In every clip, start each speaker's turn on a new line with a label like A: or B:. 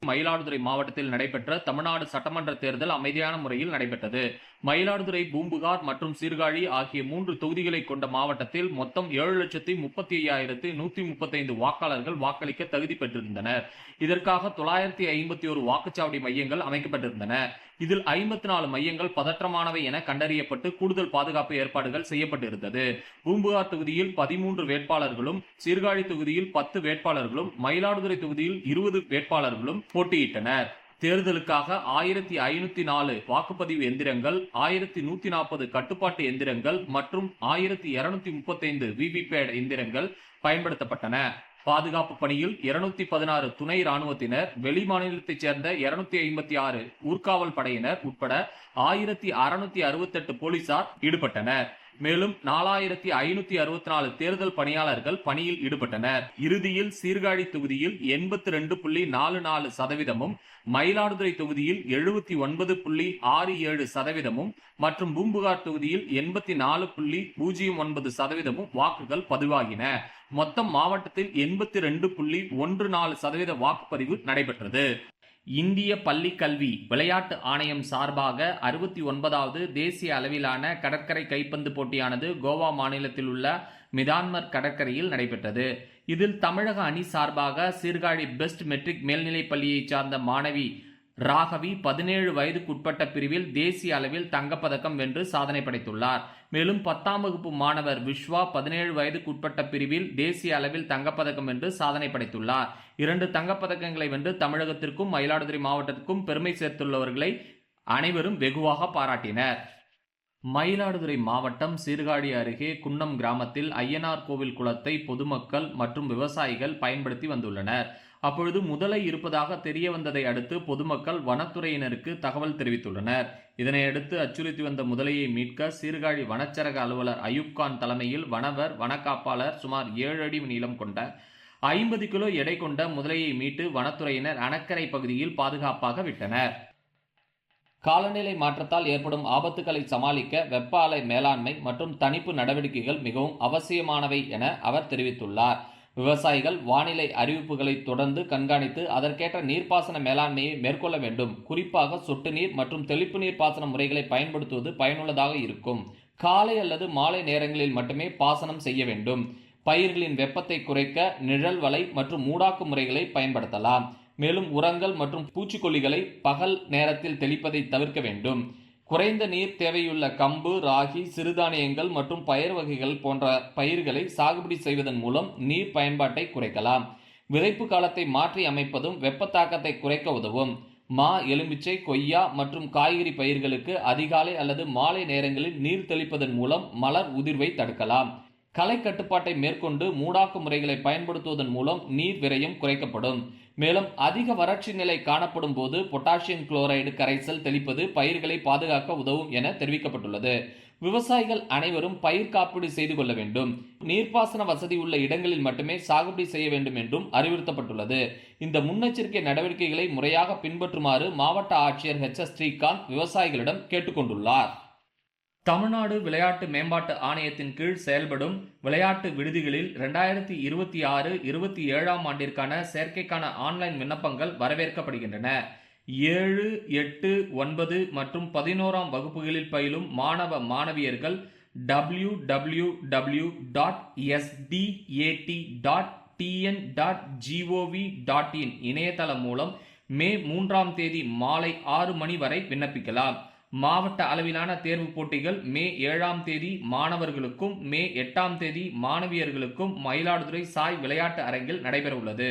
A: மயிலாடுதுறை மாவட்டத்தில் நடைபெற்ற தமிழ்நாடு சட்டமன்ற தேர்தல் அமைதியான முறையில் நடைபெற்றது. மயிலாடுதுறை, பூம்புகார் மற்றும் சீர்காழி ஆகிய 3 தொகுதிகளை கொண்ட மாவட்டத்தில் மொத்தம் 7,35,135 வாக்காளர்கள் வாக்களிக்க தகுதி பெற்றிருந்தனர். இதற்காக 951 வாக்குச்சாவடி மையங்கள் அமைக்கப்பட்டிருந்தன. இதில் 54 மையங்கள் பதற்றமானவை என கண்டறியப்பட்டு கூடுதல் பாதுகாப்பு ஏற்பாடுகள் செய்யப்பட்டிருந்தது. பூம்புகார் தொகுதியில் 13 வேட்பாளர்களும், சீர்காழி தொகுதியில் 10 வேட்பாளர்களும், மயிலாடுதுறை தொகுதியில் 20 வேட்பாளர்களும் போட்டியிட்டனர். தேர்தலுக்காக 1504 வாக்குப்பதிவு எந்திரங்கள், 1140 கட்டுப்பாட்டு எந்திரங்கள் மற்றும் 1235 விவிபேட் எந்திரங்கள் பயன்படுத்தப்பட்டன. பாதுகாப்பு பணியில் 216 துணை ராணுவத்தினர், வெளிமாநிலத்தைச் சேர்ந்த 256 ஊர்காவல் படையினர் உட்பட 1668 போலீசார் ஈடுபட்டனர். மேலும் 4564 தேர்தல் பணியாளர்கள் பணியில் ஈடுபட்டனர். இறுதியில் சீர்காழி தொகுதியில் 82.44% மயிலாடுதுறை தொகுதியில் 79.67% மற்றும் பூம்புகார் தொகுதியில் 84.09% வாக்குகள் பதிவாகின. மொத்தம் மாவட்டத்தில் 82.14% வாக்குப்பதிவு நடைபெற்றது. இந்திய பள்ளிக் கல்வி விளையாட்டு ஆணையம் சார்பாக 69வது தேசிய அளவிலான கடற்கரை கைப்பந்து போட்டியானது கோவா மாநிலத்தில் உள்ள மிதான்மர் கடற்கரையில் நடைபெற்றது. இதில் தமிழக அணி சார்பாக சீர்காழி பெஸ்ட் மெட்ரிக் மேல்நிலைப் பள்ளியை சார்ந்த மாணவி ராகவி 17 வயதுக்குட்பட்ட பிரிவில் தேசிய அளவில் தங்கப்பதக்கம் வென்று சாதனை படைத்துள்ளார். மேலும் 10ஆம் வகுப்பு மாணவர் விஸ்வா 17 வயதுக்குட்பட்ட பிரிவில் தேசிய அளவில் தங்கப்பதக்கம் வென்று சாதனை படைத்துள்ளார். 2 தங்கப்பதக்கங்களை வென்று தமிழகத்திற்கும் மயிலாடுதுறை மாவட்டத்திற்கும் பெருமை சேர்த்துள்ளவர்களை அனைவரும் வெகுவாக பாராட்டினர். மயிலாடுதுறை மாவட்டம் சீர்காழி அருகே குன்னம் கிராமத்தில் ஐயனார் கோவில் குளத்தை பொதுமக்கள் மற்றும் விவசாயிகள் பயன்படுத்தி வந்துள்ளனர். அப்பொழுது முதலை இருப்பதாக தெரிய வந்ததை அடுத்து பொதுமக்கள் வனத்துறையினருக்கு தகவல் தெரிவித்துள்ளனர். இதனையடுத்து அச்சுறுத்தி வந்த முதலையை மீட்க சீர்காழி வனச்சரக அலுவலர் அயூப்கான் தலைமையில் வனவர், வனக்காப்பாளர் சுமார் 7 அடி நீளம் கொண்ட 50 கிலோ எடை கொண்ட முதலையை மீட்டு வனத்துறையினர் அணக்கரை பகுதியில் பாதுகாப்பாக விட்டனர். காலநிலை மாற்றத்தால் ஏற்படும் ஆபத்துக்களை சமாளிக்க வெப்ப அலை மேலாண்மை மற்றும் தணிப்பு நடவடிக்கைகள் மிகவும் அவசியமானவை என அவர் தெரிவித்துள்ளார். விவசாயிகள் வானிலை அறிவிப்புகளை தொடர்ந்து கண்காணித்து அதற்கேற்ற நீர்ப்பாசன மேலாண்மையை மேற்கொள்ள வேண்டும். குறிப்பாக சொட்டு நீர் மற்றும் தெளிப்பு நீர் பாசன முறைகளை பயன்படுத்துவது பயனுள்ளதாக இருக்கும். காலை அல்லது மாலை நேரங்களில் மட்டுமே பாசனம் செய்ய வேண்டும். பயிர்களின் வெப்பத்தை குறைக்க நிழல் வலை மற்றும் மூடாக்கு முறைகளை பயன்படுத்தலாம். மேலும் உரங்கள் மற்றும் பூச்சிக்கொல்லிகளை பகல் நேரத்தில் தெளிப்பதை தவிர்க்க வேண்டும். குறைந்த நீர் தேவையுள்ள கம்பு, ராகி, சிறுதானியங்கள் மற்றும் பயிர் வகைகள் போன்ற பயிர்களை சாகுபடி செய்வதன் மூலம் நீர் பயன்பாட்டை குறைக்கலாம். விதைப்பு காலத்தை மாற்றி அமைப்பதும் வெப்ப தாக்கத்தை குறைக்க உதவும். மா, எலுமிச்சை, கொய்யா மற்றும் காய்கறி பயிர்களுக்கு அதிகாலை அல்லது மாலை நேரங்களில் நீர் தெளிப்பதன் மூலம் மலர் உதிர்வை தடுக்கலாம். களை கட்டுப்பாட்டை மேற்கொண்டு மூடாக்கு முறைகளை பயன்படுத்துவதன் மூலம் நீர் விரயம் குறைக்கப்படும். மேலும் அதிக வறட்சி நிலை காணப்படும் போது பொட்டாசியம் குளோரைடு கரைசல் தெளிப்பது பயிர்களை பாதுகாக்க உதவும் என தெரிவிக்கப்பட்டுள்ளது. விவசாயிகள் அனைவரும் பயிர் காப்பீடு செய்து கொள்ள வேண்டும். நீர்ப்பாசன வசதி உள்ள இடங்களில் மட்டுமே சாகுபடி செய்ய வேண்டும் என்றும் அறிவுறுத்தப்பட்டுள்ளது. இந்த முன்னெச்சரிக்கை நடவடிக்கைகளை முறையாக பின்பற்றுமாறு மாவட்ட ஆட்சியர் H.S. ஸ்ரீகாந்த் விவசாயிகளிடம் கேட்டுக்கொண்டுள்ளார். தமிழ்நாடு விளையாட்டு மேம்பாட்டு ஆணையத்தின் கீழ் செயல்படும் விளையாட்டு விடுதிகளில் 2026-27 ஆண்டிற்கான சேர்க்கைக்கான ஆன்லைன் விண்ணப்பங்கள் வரவேற்கப்படுகின்றன. 7, 8, 9 மற்றும் 11ஆம் வகுப்புகளில் பயிலும் மாணவ மாணவியர்கள் www.sdat.tn.gov.in இணையதளம் மூலம் மே 3ஆம் தேதி மாலை 6 மணி வரை விண்ணப்பிக்கலாம். மாவட்ட அளவிலான தேர்வு போட்டிகள் மே 7ஆம் தேதி மாணவர்களுக்கும் மே 8ஆம் தேதி மாணவியர்களுக்கும் மயிலாடுதுறை சாய் விளையாட்டு அரங்கில் நடைபெற உள்ளது.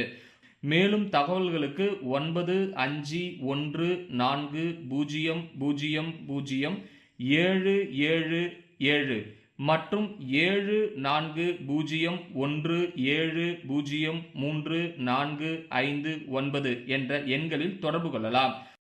A: மேலும் தகவல்களுக்கு 9510007777 மற்றும் 7401703459 என்ற எண்களில் தொடர்பு கொள்ளலாம்.